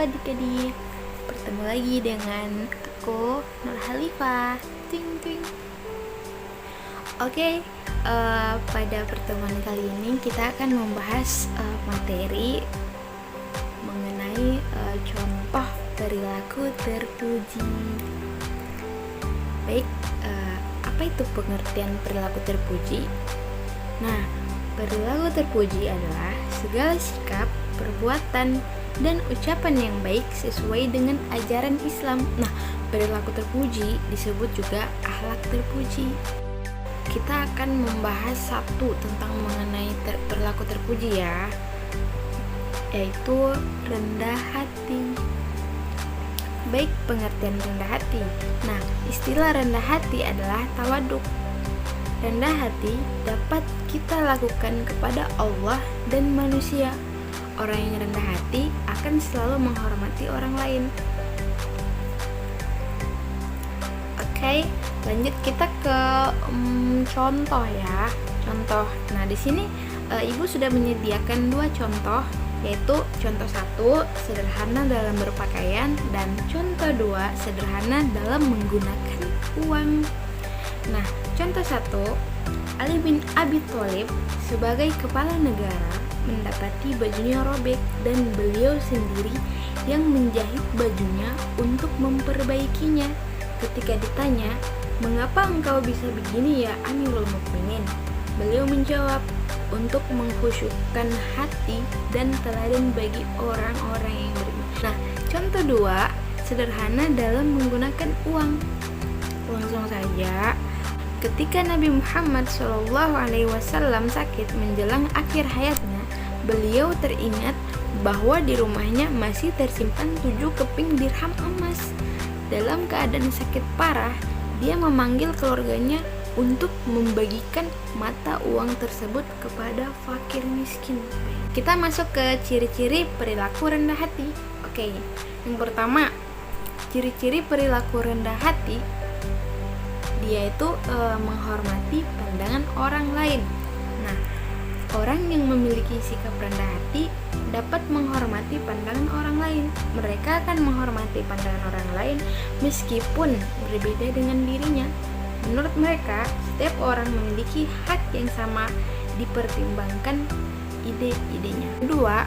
adik-adik, bertemu lagi dengan aku Nur Halifah. Ting ting. Oke, pada pertemuan kali ini kita akan membahas materi mengenai contoh perilaku terpuji. Baik, apa itu pengertian perilaku terpuji? Nah, perilaku terpuji adalah segala sikap, perbuatan, dan ucapan yang baik sesuai dengan ajaran Islam. Nah, perilaku terpuji disebut juga akhlak terpuji. Kita akan membahas satu tentang mengenai perilaku terpuji ya, yaitu rendah hati. Baik, pengertian rendah hati. Nah, istilah rendah hati adalah tawaduk. Rendah hati dapat kita lakukan kepada Allah dan manusia. Orang yang rendah hati akan selalu menghormati orang lain. Oke, lanjut kita ke contoh ya. Contoh. Nah, di sini Ibu sudah menyediakan dua contoh, yaitu contoh 1, sederhana dalam berpakaian, dan contoh 2, sederhana dalam menggunakan uang. Nah, contoh 1, Ali bin Abi Thalib sebagai kepala negara mendapati bajunya robek dan beliau sendiri yang menjahit bajunya untuk memperbaikinya. Ketika ditanya, "Mengapa engkau bisa begini ya Amirul Mukminin?" Beliau menjawab, "Untuk mengkhusyukkan hati dan teladan bagi orang-orang yang beriman." Nah, contoh 2, sederhana dalam menggunakan uang. Langsung saja, ketika Nabi Muhammad SAW sakit menjelang akhir hayatnya, beliau teringat bahwa di rumahnya masih tersimpan 7 keping dirham emas. Dalam keadaan sakit parah, dia memanggil keluarganya untuk membagikan mata uang tersebut kepada fakir miskin. Kita masuk ke ciri-ciri perilaku rendah hati. Oke, yang pertama, ciri-ciri perilaku rendah hati, dia itu menghormati pandangan orang lain. Nah, orang yang memiliki sikap rendah hati dapat menghormati pandangan orang lain. Mereka akan menghormati pandangan orang lain meskipun berbeda dengan dirinya. Menurut mereka, setiap orang memiliki hak yang sama dipertimbangkan ide-idenya. Kedua,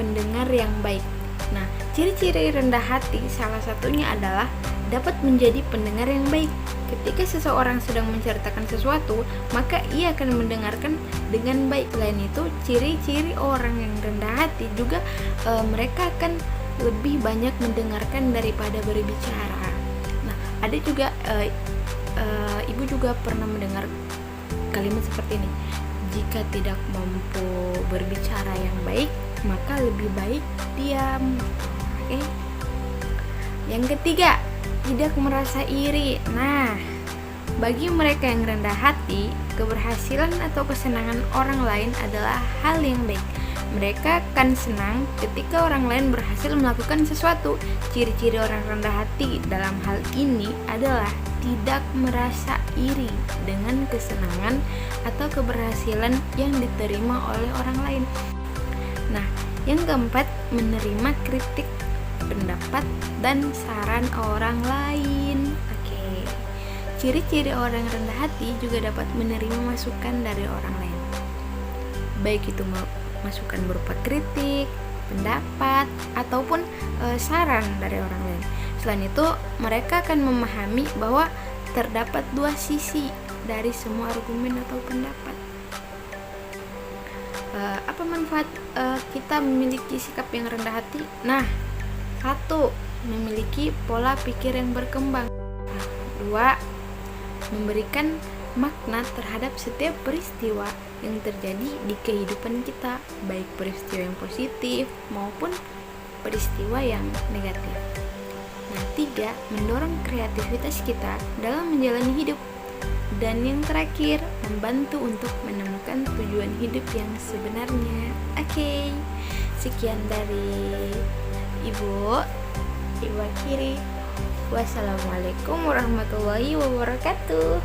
pendengar yang baik. Nah, ciri-ciri rendah hati salah satunya adalah dapat menjadi pendengar yang baik. Ketika seseorang sedang menceritakan sesuatu, maka ia akan mendengarkan dengan baik. Selain itu, ciri-ciri orang yang rendah hati juga mereka akan lebih banyak mendengarkan daripada berbicara. Nah, ada juga Ibu juga pernah mendengar kalimat seperti ini: jika tidak mampu berbicara yang baik, maka lebih baik diam. Oke. Yang ketiga, tidak merasa iri. Nah, bagi mereka yang rendah hati, keberhasilan atau kesenangan orang lain adalah hal yang baik. Mereka akan senang ketika orang lain berhasil melakukan sesuatu. Ciri-ciri orang rendah hati dalam hal ini adalah tidak merasa iri dengan kesenangan atau keberhasilan yang diterima oleh orang lain. Nah, yang keempat, menerima kritik, pendapat, dan saran orang lain. Oke. Ciri-ciri orang rendah hati juga dapat menerima masukan dari orang lain, baik itu masukan berupa kritik, pendapat, ataupun saran dari orang lain. Selain itu, mereka akan memahami bahwa terdapat dua sisi dari semua argumen atau pendapat. Apa manfaat kita memiliki sikap yang rendah hati? Nah, 1, memiliki pola pikir yang berkembang. 2, memberikan makna terhadap setiap peristiwa yang terjadi di kehidupan kita, baik peristiwa yang positif maupun peristiwa yang negatif. Nah, 3, mendorong kreativitas kita dalam menjalani hidup. Dan yang terakhir, membantu untuk menemukan tujuan hidup yang sebenarnya. Oke, sekian dari Ibu akhiri. Wassalamualaikum warahmatullahi wabarakatuh.